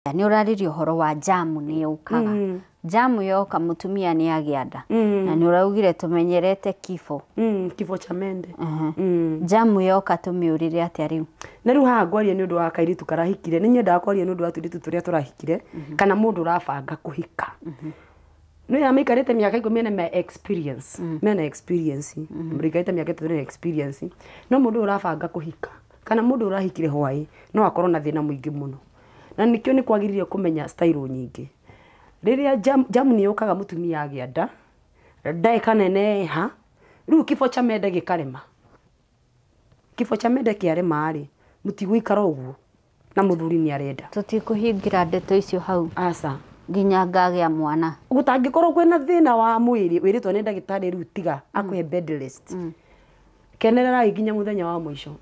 Ni uraririo horo wa jamu ni ukaga. Jamu yoka mutumia ni agianda. Na ni uraugire tumenyerete kifo. Kifo cha mende. Jamu yoka tumiurire atia riu. Na riu haha ngwaria ni undu wa kairitu karahikire. Ni nyenda kwaria ni undu wa turitu turia turahikire kana mundu urabanga kuhika. No ya mikarite miaka 10 mena experience. Mena experience. Mrigaite miaka 3 experience. No mundu urabanga kuhika kana mundu urahikire hwai no akorwo na thina muingi muno. Na nikio ni kwagiririo kumenya style nyingi. Riria jamu ni yokaga mutumia agianda ndaika nene ha riu kifo cha mende gikarema. Kifo cha mende kiarema ri mutigwikara uguo na muthuri ni arenda tutikuhingira ndeto icio hau asa nginya ngagia mwana gutangikorwo kwina thina wa mwiri wiritwo ni ndagitari riu tiga akwe bed rest kenerera iginya muthenya wa mwisho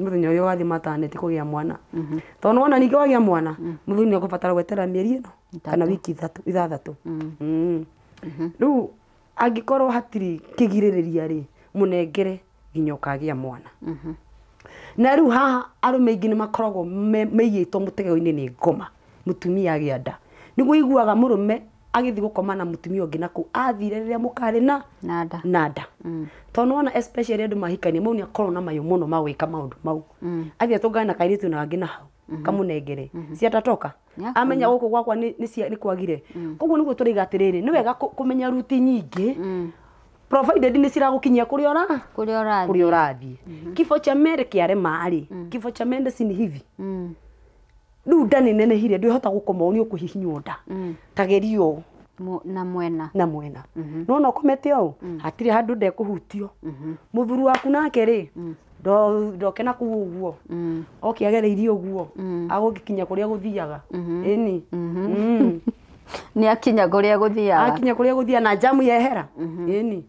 muthenya uyu wathi maternity kugia mwana tono wona ningi wagia mwana muthuri ni akubatara gwetera mieri ino kana wiki 3 riu angikorwo hatiri kigiririria ri munengere ginya ukagia mwana na riu haha arume ingi ni makoragwo meiyitwo mutegeo-ini ni ngoma mutumia agianda niguo iguaga murume agithi gukoma na mutumia ungi naku athire riria mukari na nada tono wona especially andu mahikania mau ni akorwo na mayu muno magwika maundu mau athia tungana na kairitu na angi na hau kamunengere ciatatoka amenya guku gwakwa ni kwagire koguo niguo turiga atiriri ni wega kumenya ruti nyingi provided ni ciragukinyia kuria urathie kifo cha mende kiarema ri kifo cha mende sini hivi riu ndani nene hire ndihota gukoma uni ukuhihinywo nda tagerio na mwena no no komete o hatiri handu ndekuhutio muthuru waku nake ri ndokena ku uguo okiagereirio uguo agukinya kuria guthiaga ini ni akinya kuria guthiaga na jamu yehera ini